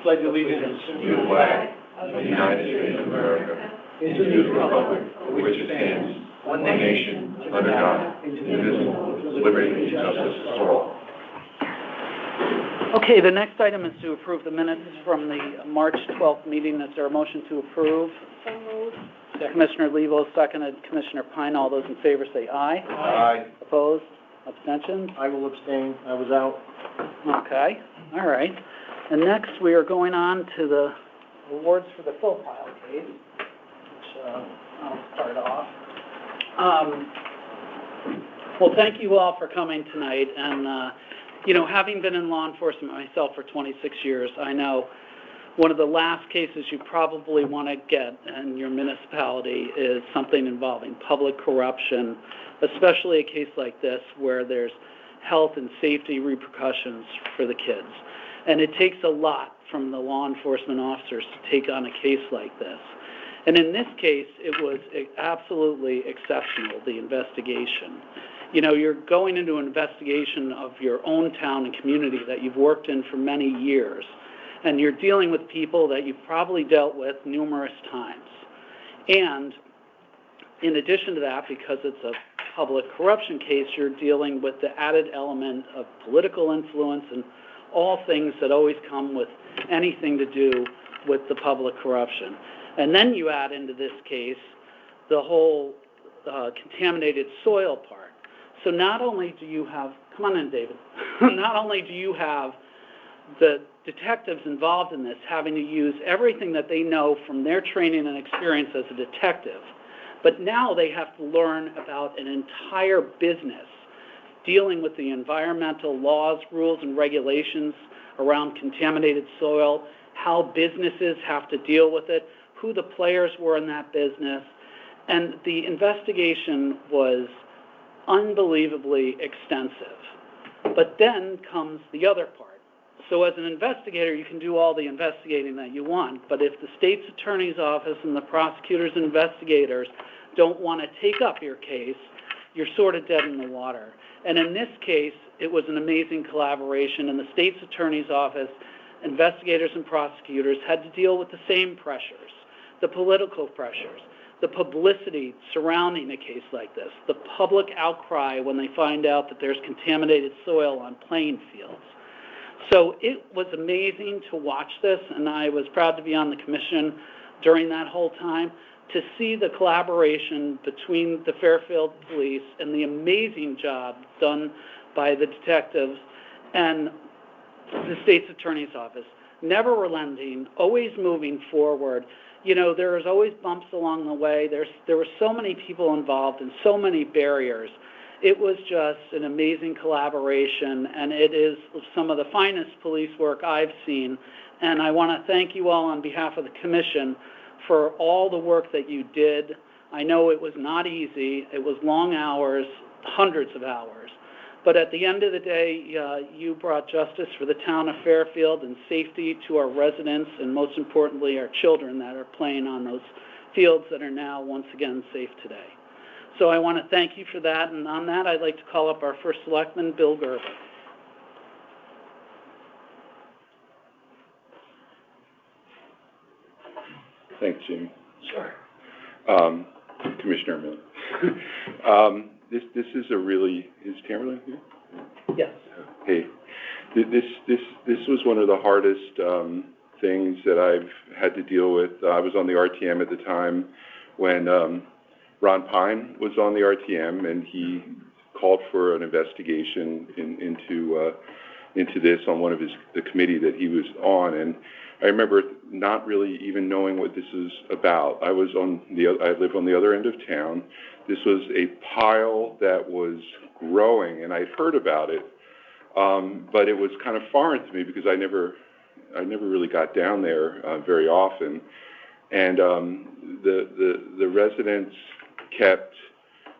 Pledge allegiance to the flag of the United States of America, and to the republic for which it stands, one nation, under God, indivisible, with liberty and justice for all. Okay, the next item is to approve the minutes from the March 12th meeting. Is there a motion to approve? So moved. Commissioner Levo, seconded. Commissioner Pine. All those in favor say aye. Aye. Opposed? Abstentions? I will abstain. I was out. Okay, all right. And next we are going on to the awards for the Philpile case, which I'll start off. Well, thank you all for coming tonight. And, having been in law enforcement myself for 26 years, I know one of the last cases you probably want to get in your municipality is something involving public corruption, especially a case like this where there's health and safety repercussions for the kids. And it takes a lot from the law enforcement officers to take on a case like this. And in this case, it was absolutely exceptional, the investigation. You're going into an investigation of your own town and community that you've worked in for many years, and you're dealing with people that you've probably dealt with numerous times. And in addition to that, because it's a public corruption case, you're dealing with the added element of political influence and all things that always come with anything to do with the public corruption. And then you add into this case the whole contaminated soil part. So not only do you have, come on in, David, not only do you have the detectives involved in this having to use everything that they know from their training and experience as a detective, but now they have to learn about an entire business dealing with the environmental laws, rules, and regulations around contaminated soil, how businesses have to deal with it, who the players were in that business. And the investigation was unbelievably extensive. But then comes the other part. So as an investigator, you can do all the investigating that you want, but if the state's attorney's office and the prosecutors and investigators don't want to take up your case, you're sort of dead in the water. And in this case, it was an amazing collaboration, and the state's attorney's office, investigators and prosecutors had to deal with the same pressures, the political pressures, the publicity surrounding a case like this, the public outcry when they find out that there's contaminated soil on playing fields. So it was amazing to watch this, and I was proud to be on the commission during that whole time to see the collaboration between the Fairfield Police and the amazing job done by the detectives and the state's attorney's office. Never relenting, always moving forward. There was always bumps along the way. There were so many people involved and so many barriers. It was just an amazing collaboration, and it is some of the finest police work I've seen. And I want to thank you all on behalf of the commission for all the work that you did. I know it was not easy. It was long hours, hundreds of hours. But at the end of the day, you brought justice for the town of Fairfield and safety to our residents and, most importantly, our children that are playing on those fields that are now once again safe today. So I want to thank you for that. And on that, I'd like to call up our first selectman, Bill Gerber. Thanks, Jimmy. Sure. Commissioner Miller. This is a really, is Tamerlan here? Yes. Hey, this was one of the hardest things that I've had to deal with. I was on the RTM at the time when Ron Pine was on the RTM, and he called for an investigation into this on one of the committee that he was on, and I remember not really even knowing what this is about. I live on the other end of town. This was a pile that was growing, and I'd heard about it, but it was kind of foreign to me because I never really got down there very often. And the residents kept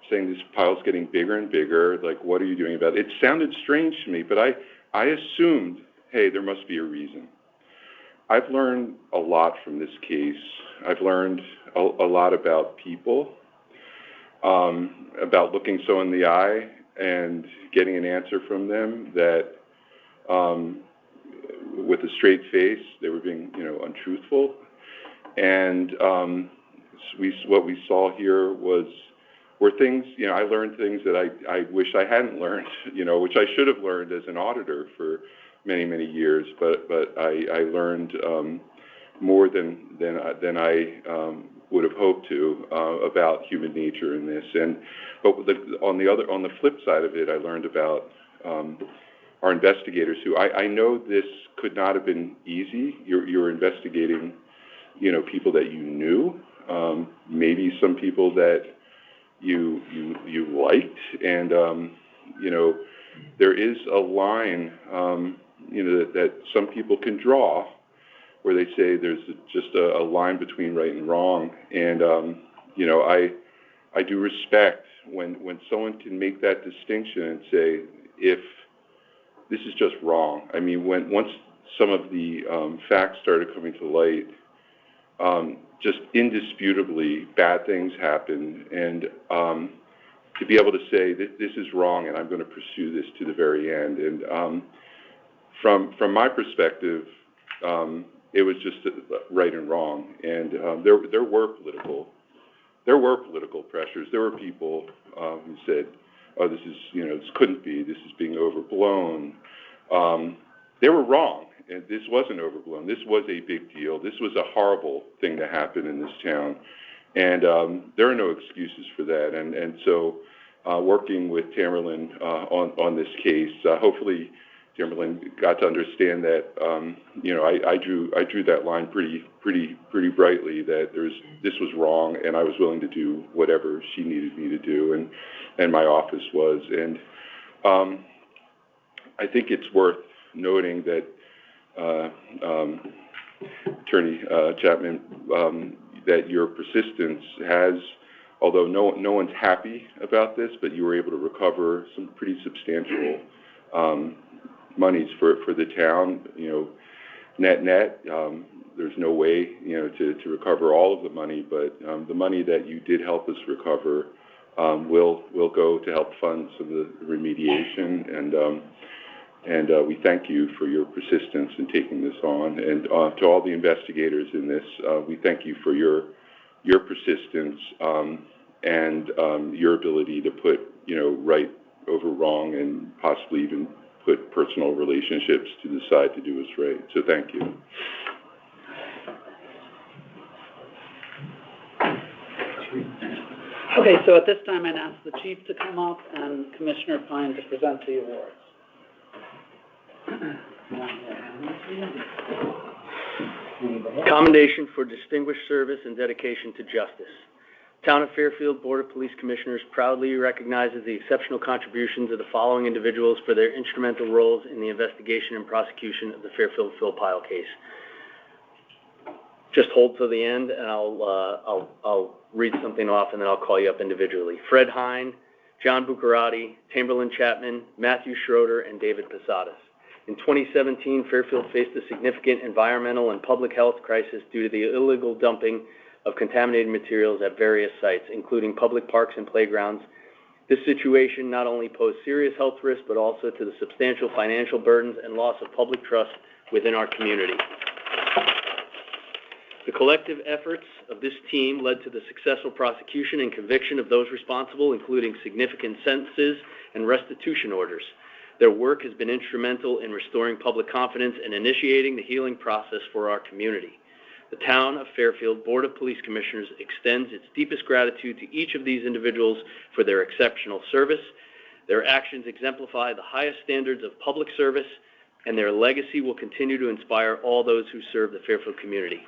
saying this pile's getting bigger and bigger. Like, what are you doing about it? It sounded strange to me, but I assumed, hey, there must be a reason. I've learned a lot from this case. I've learned a lot about people, about looking so in the eye and getting an answer from them that with a straight face. They were being, untruthful. And what we saw here were things, I learned things that I wish I hadn't learned, which I should have learned as an auditor for many, many years. But I learned more than I would have hoped to about human nature in this. But on the flip side of it, I learned about our investigators who I know this could not have been easy. You're investigating, people that you knew, maybe some people that you liked, and there is a line that some people can draw where they say there's just a line between right and wrong, and I do respect when someone can make that distinction and say, if this is just wrong. I mean, once some of the facts started coming to light, just indisputably bad things happen, and to be able to say that this is wrong and I'm going to pursue this to the very end. And from my perspective, it was just right and wrong. And there were political pressures. There were people who said, "Oh, this is this couldn't be. This is being overblown." They were wrong. And this wasn't overblown. This was a big deal. This was a horrible thing to happen in this town. And there are no excuses for that. And so working with Tamerlan on this case, hopefully Tamerlan got to understand that, I drew that line pretty brightly, that this was wrong, and I was willing to do whatever she needed me to do, and my office was. And I think it's worth noting that Attorney Chapman, that your persistence has, although no one's happy about this, but you were able to recover some pretty substantial monies for the town. Net, there's no way to recover all of the money, but the money that you did help us recover will go to help fund some of the remediation, and we thank you for your persistence in taking this on. And to all the investigators in this, we thank you for your persistence and your ability to put right over wrong, and possibly even put personal relationships to the side to do us right. So thank you. Okay, so at this time I'd ask the Chief to come up and Commissioner Pine to present the awards. Commendation for distinguished service and dedication to justice. Town of Fairfield Board of Police Commissioners proudly recognizes the exceptional contributions of the following individuals for their instrumental roles in the investigation and prosecution of the Fairfield Philpile case. Just hold till the end, and I'll read something off, and then I'll call you up individually. Fred Hine, John Bucciarati, Tamerlan Chapman, Matthew Schroeder, and David Posadas. In 2017, Fairfield faced a significant environmental and public health crisis due to the illegal dumping of contaminated materials at various sites, including public parks and playgrounds. This situation not only posed serious health risks, but also to the substantial financial burdens and loss of public trust within our community. The collective efforts of this team led to the successful prosecution and conviction of those responsible, including significant sentences and restitution orders. Their work has been instrumental in restoring public confidence and initiating the healing process for our community. The Town of Fairfield Board of Police Commissioners extends its deepest gratitude to each of these individuals for their exceptional service. Their actions exemplify the highest standards of public service, and their legacy will continue to inspire all those who serve the Fairfield community.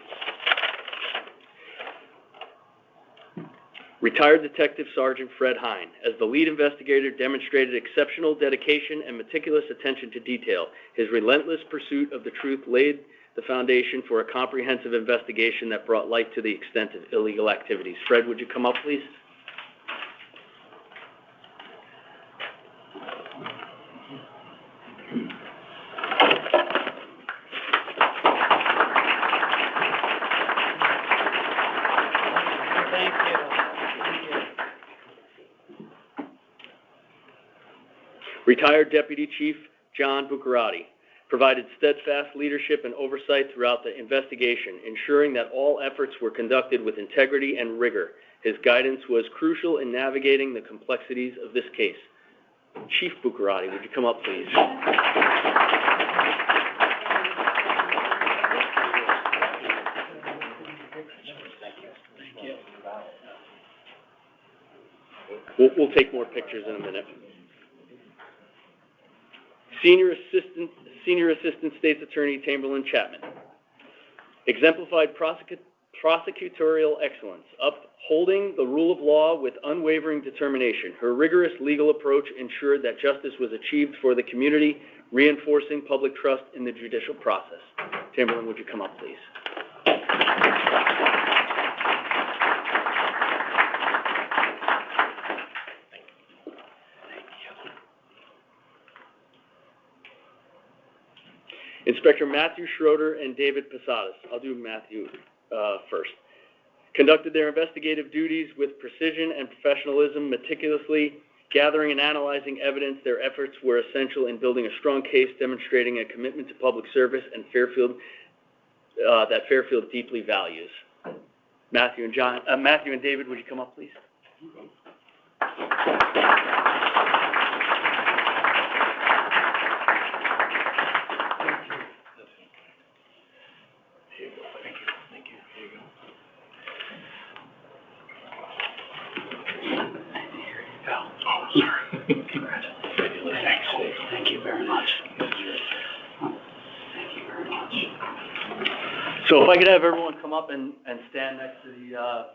Retired Detective Sergeant Fred Hine, as the lead investigator, demonstrated exceptional dedication and meticulous attention to detail. His relentless pursuit of the truth laid the foundation for a comprehensive investigation that brought light to the extent of illegal activities. Fred, would you come up, please? Retired Deputy Chief John Bucciarati. provided steadfast leadership and oversight throughout the investigation, ensuring that all efforts were conducted with integrity and rigor. His guidance was crucial in navigating the complexities of this case. Chief Bucciarati, would you come up, please? We'll take more pictures in a minute. Senior Assistant State's Attorney Tamberlin Chapman exemplified prosecutorial excellence, upholding the rule of law with unwavering determination. Her rigorous legal approach ensured that justice was achieved for the community, reinforcing public trust in the judicial process. Tamberlin, would you come up, please? Inspector Matthew Schroeder and David Posadas, I'll do Matthew first, conducted their investigative duties with precision and professionalism, meticulously gathering and analyzing evidence. Their efforts were essential in building a strong case demonstrating a commitment to public service and that Fairfield deeply values. Matthew and David, would you come up, please? So if I could have everyone come up and stand next to the,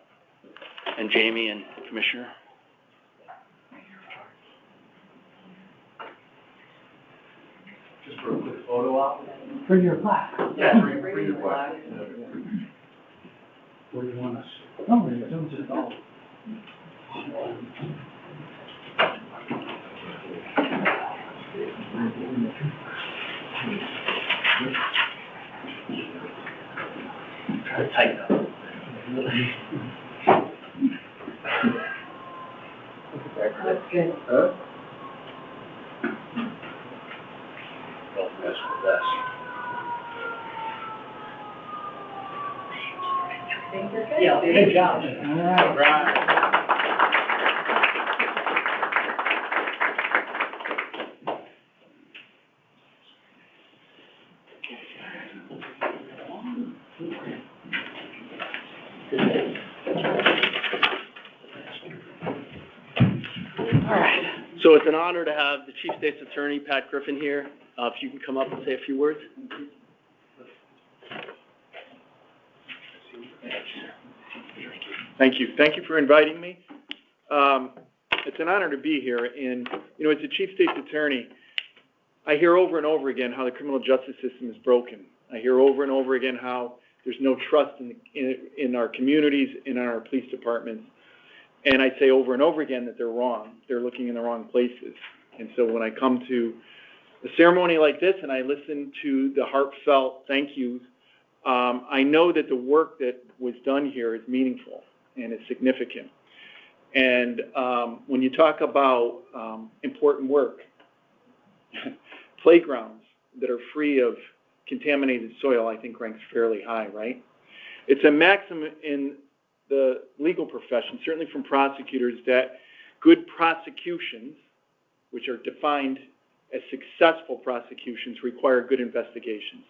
and Jamie and Commissioner. Just for a quick photo op. Bring your plaque. Yeah, bring your plaque. Where do you want us? No, don't just all. Try to tighten up. That's good. Huh? Don't mess with us. Yeah, good job. All right. So it's an honor to have the Chief State's Attorney, Pat Griffin, here. If you can come up and say a few words. Thank you. Thank you for inviting me. It's an honor to be here. And, you know, as a Chief State's Attorney, I hear over and over again how the criminal justice system is broken. I hear over and over again how there's no trust in our communities, in our police departments. And I say over and over again that they're wrong. They're looking in the wrong places. And so when I come to a ceremony like this and I listen to the heartfelt thank yous, I know that the work that was done here is meaningful and is significant. And when you talk about important work, playgrounds that are free of contaminated soil, I think ranks fairly high, right? It's a maxim in the legal profession, certainly from prosecutors, that good prosecutions, which are defined as successful prosecutions, require good investigations.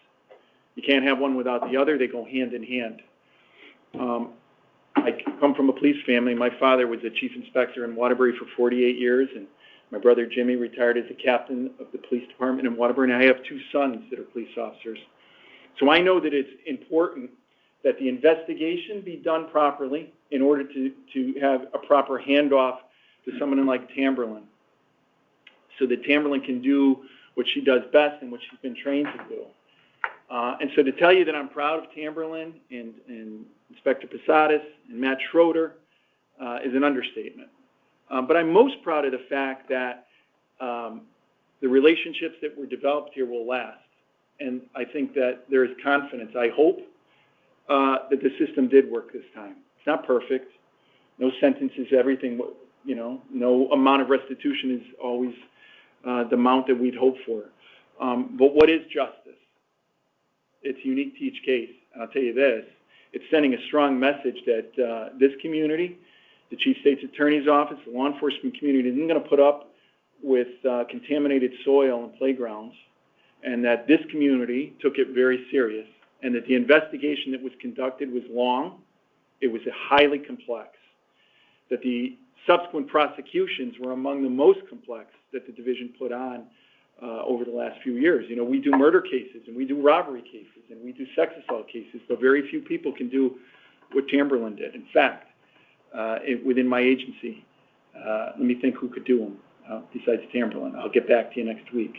You can't have one without the other. They go hand in hand. I come from a police family. My father was a chief inspector in Waterbury for 48 years, and my brother Jimmy retired as a captain of the police department in Waterbury, and I have two sons that are police officers. So I know that it's important that the investigation be done properly in order to have a proper handoff to someone like Tamberlin, so that Tamberlin can do what she does best and what she's been trained to do. And so to tell you that I'm proud of Tamberlin and Inspector Posadas and Matt Schroeder is an understatement. But I'm most proud of the fact that the relationships that were developed here will last. And I think that there is confidence. I hope that the system did work this time. It's not perfect. No sentence is everything, you know, no amount of restitution is always the amount that we'd hope for. But what is justice? It's unique to each case. And I'll tell you this, it's sending a strong message that this community, the Chief State's Attorney's Office, the law enforcement community isn't going to put up with contaminated soil and playgrounds, and that this community took it very serious, and that the investigation that was conducted was long, it was highly complex, that the subsequent prosecutions were among the most complex that the division put on over the last few years. You know, we do murder cases, and we do robbery cases, and we do sex assault cases, but very few people can do what Tamberlin did. In fact, within my agency, let me think who could do them besides Tamberlin. I'll get back to you next week.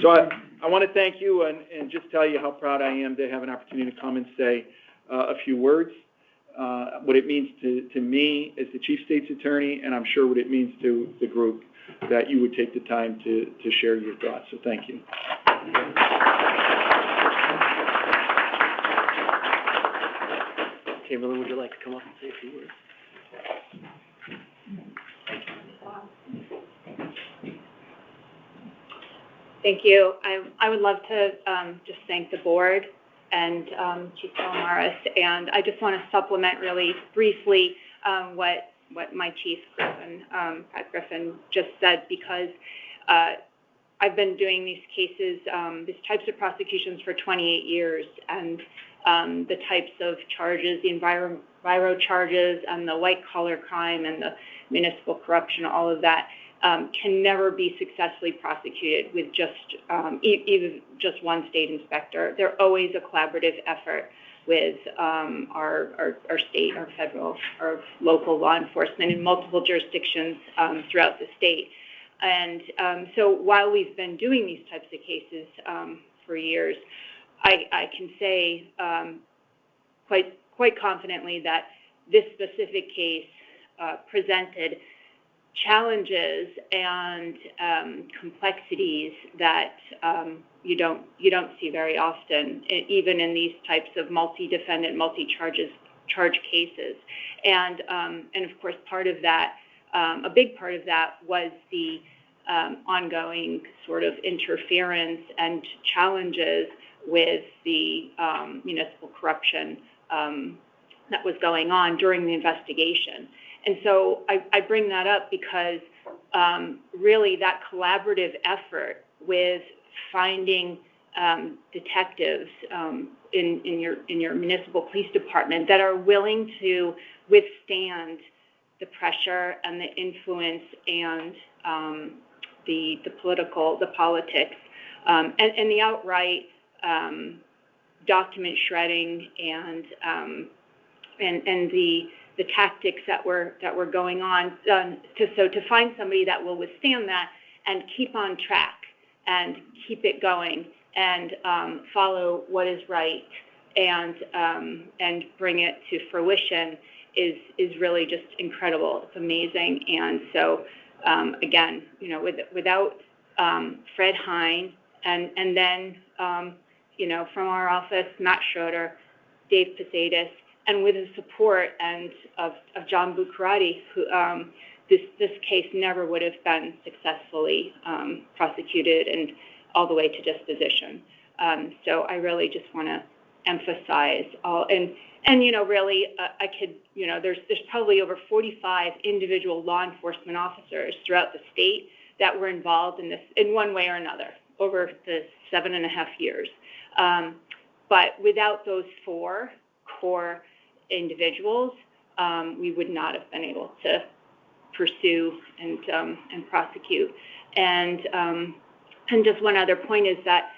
So I want to thank you and just tell you how proud I am to have an opportunity to come and say a few words, what it means to me as the Chief State's Attorney, and I'm sure what it means to the group that you would take the time to share your thoughts. So thank you. Tamberlin, would you like to come up and say a few words? Thank you. I would love to just thank the board and Chief Palomares, and I just want to supplement really briefly what my chief, Pat Griffin, just said, because I've been doing these cases, these types of prosecutions for 28 years, and the types of charges, the enviro charges, and the white-collar crime, and the municipal corruption, all of that, can never be successfully prosecuted with just even just one state inspector. They're always a collaborative effort with our state, our federal, our local law enforcement in multiple jurisdictions throughout the state. And so while we've been doing these types of cases for years, I can say quite confidently that this specific case presented challenges and complexies that you don't see very often, even in these types of multi-defendant, multi-charge cases. And of course, part of that, a big part of that was the ongoing sort of interference and challenges with the municipal corruption that was going on during the investigation. And so I bring that up because really that collaborative effort with finding detectives in your municipal police department that are willing to withstand the pressure and the influence and the politics, and the outright document shredding and the tactics that were going on, to find somebody that will withstand that and keep on track and keep it going and follow what is right and bring it to fruition is really just incredible. It's amazing. And so again, you know, without Fred Hine and then you know, from our office, Matt Schroeder, Dave Posadas, and with the support of John Bucciarati, who this case never would have been successfully prosecuted and all the way to disposition. So I really just want to emphasize all, and you know, really, I could, you know, there's probably over 45 individual law enforcement officers throughout the state that were involved in this in one way or another over the 7.5 years. But without those 4 core individuals, we would not have been able to pursue and prosecute. And just one other point is that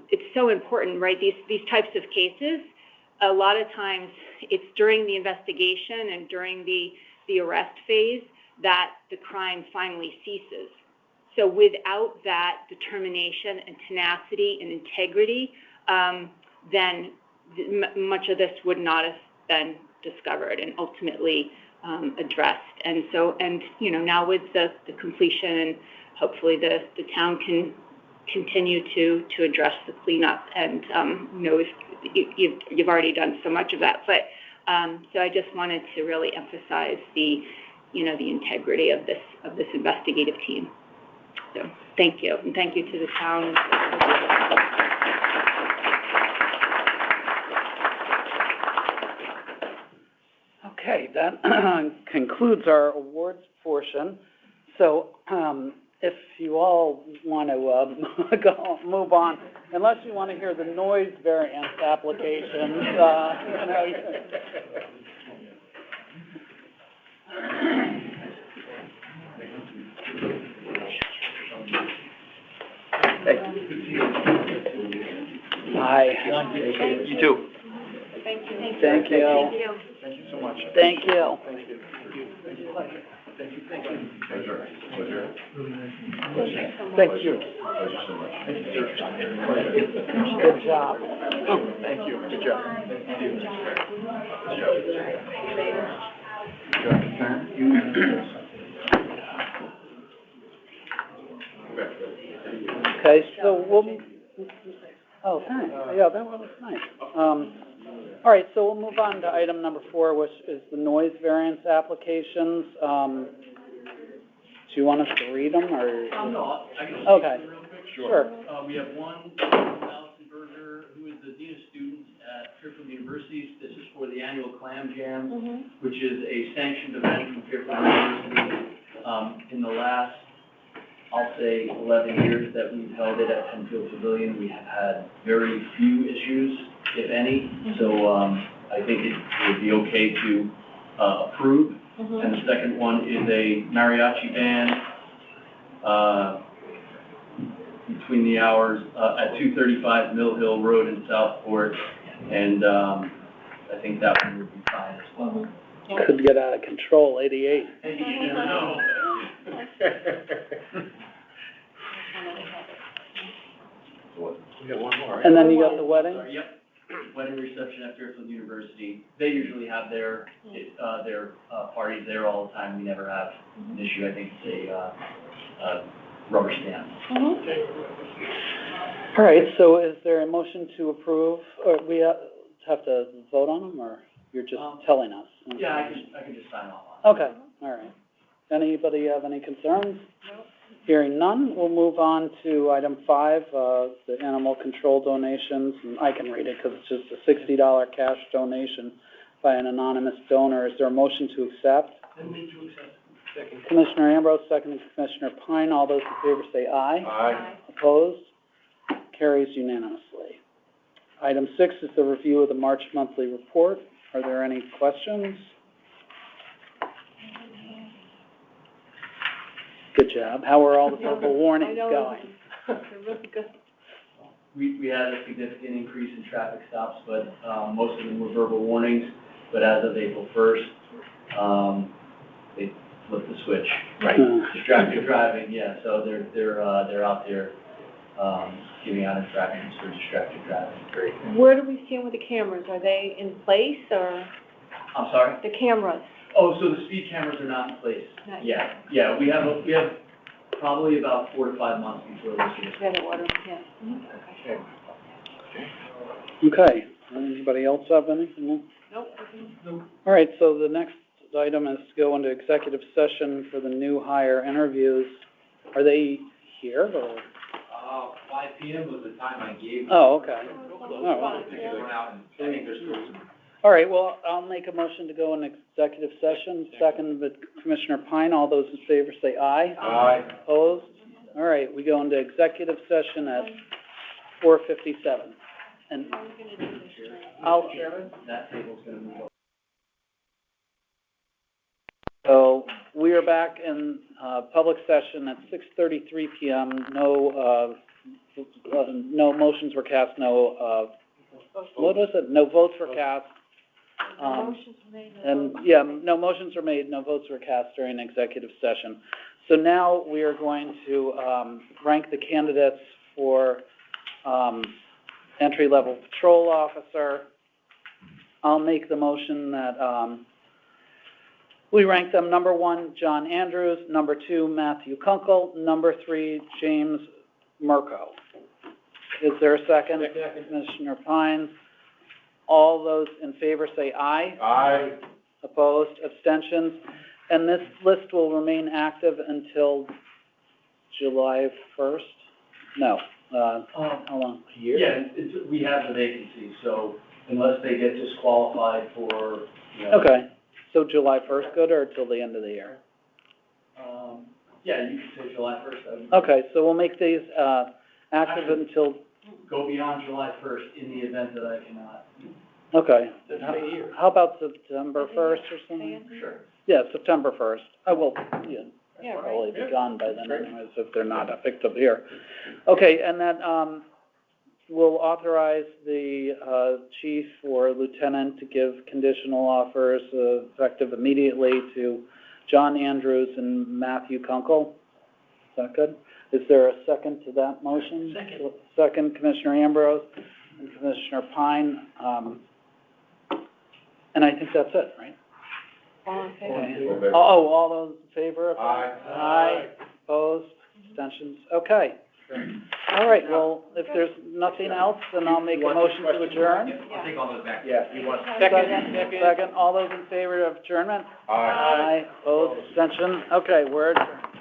it's so important, right? These types of cases, a lot of times it's during the investigation and during the arrest phase that the crime finally ceases. So without that determination and tenacity and integrity, then much of this would not have been discovered and ultimately addressed. And so, and you know, now with the completion, hopefully the town can continue to address the cleanup. And you know, you've already done so much of that. But so I just wanted to really emphasize the integrity of this investigative team. So Thank you, and thank you to the town. Okay, that concludes our awards portion. So, if you all want to move on, unless you want to hear the noise variance applications, Hi. You too. Thank you. Thank you. Thank you. Thank you so much. Thank you. Thank you. Pleasure. Pleasure. Thank you. Pleasure so much. Good job. Thank you. Good job. Okay, so oh, thanks. Yeah, that was nice. All right, so we'll move on to item number 4, which is the noise variance applications. Do you want us to read them, or? No, I can just Okay. real quick. Sure. We have one, Allison Berger, who is the Dean of Students at Fairfield University. This is for the annual Clam Jam, which is a sanctioned event from Fairfield University. In the last, I'll say, 11 years that we've held it at Penfield Pavilion, we have had very few issues, if any. So I think it would be okay to approve. And the second one is a mariachi band between the hours at 235 Mill Hill Road in Southport. And I think that one would be fine as well. Could get out of control, 88. Hey, you never know. We got one more, right? And then you got the wedding? Sorry, yep. Wedding reception at Fairfield University. They usually have their parties there all the time. We never have an issue. I think it's a rubber stamp. All right, so is there a motion to approve, or we have to vote on them, or you're just telling us? Yeah, I can just sign off on it. Okay, all right. Anybody have any concerns? No. Hearing none, we'll move on to item 5, the animal control donations. And I can read it because it's just a $60 cash donation by an anonymous donor. Is there a motion to accept? I move to accept. Second. Commissioner Ambrose, second Commissioner Pine. All those in favor say aye. Aye. Opposed? Carries unanimously. Item 6 is the review of the March monthly report. Are there any questions? Good job. How are all the verbal warnings going? They're really good. We had a significant increase in traffic stops, but most of them were verbal warnings. But as of April 1st, they flipped the switch. Right. Distracted driving, yeah. So they're out there giving out infractions for distracted driving. Great. Where do we stand with the cameras? Are they in place, or I'm sorry? the cameras? Oh, so the speed cameras are not in place. Not Yeah, yeah. We have probably about 4 to 5 months before this is. You gotta order, yeah. Okay. Okay. Anybody else have anything? Nope. All right, so the next item is to go into executive session for the new hire interviews. Are they here, or? 5 p.m. was the time I gave. Oh, okay. Close. Oh, wow. I think it went out, and I think there's still some. All right, well, I'll make a motion to go in executive session. Second with Commissioner Pine. All those in favor say aye. Aye. Opposed? All right, we go into executive session at 4:57. And I'll, That table's gonna move over. so we are back in public session at 6:33 p.m. No motions were cast, no, what was it? No votes were cast. Motion's made. And, yeah, no motions were made, no votes were cast during executive session. So now we are going to rank the candidates for entry-level patrol officer. I'll make the motion that we rank them number 1, John Andrews, number 2, Matthew Kunkel, number 3, James Murko. Is there a second? Second. Commissioner Pine. All those in favor say aye. Aye. Opposed, abstentions, and this list will remain active until July 1st? No, how long? A year? Yeah, we have the vacancy, so unless they get disqualified for, Okay, so July 1st good, or till the end of the year? Yeah, you could say July 1st. Okay, so we'll make these, active until, Go beyond July 1st in the event that I cannot. okay. That's a year. How about September 1st or something? Sure. Yeah, September 1st. I will, Yeah, right. probably be gone by then anyways, if they're not effective here. Okay, and then, we'll authorize the, chief or lieutenant to give conditional offers, effective immediately to John Andrews and Matthew Kunkel. Is that good? Is there a second to that motion? Second. Second, Commissioner Ambrose and Commissioner Pine. And I think that's it, right? All in favor? Okay. All those in favor? Aye. Aye. Opposed? Abstentions? Okay. All right, well, if there's nothing else, then I'll make a motion to adjourn. I'll take all those back. Yeah, you want. Second, all those in favor of adjournment? Aye. Opposed? Abstention? Okay, we're adjourned.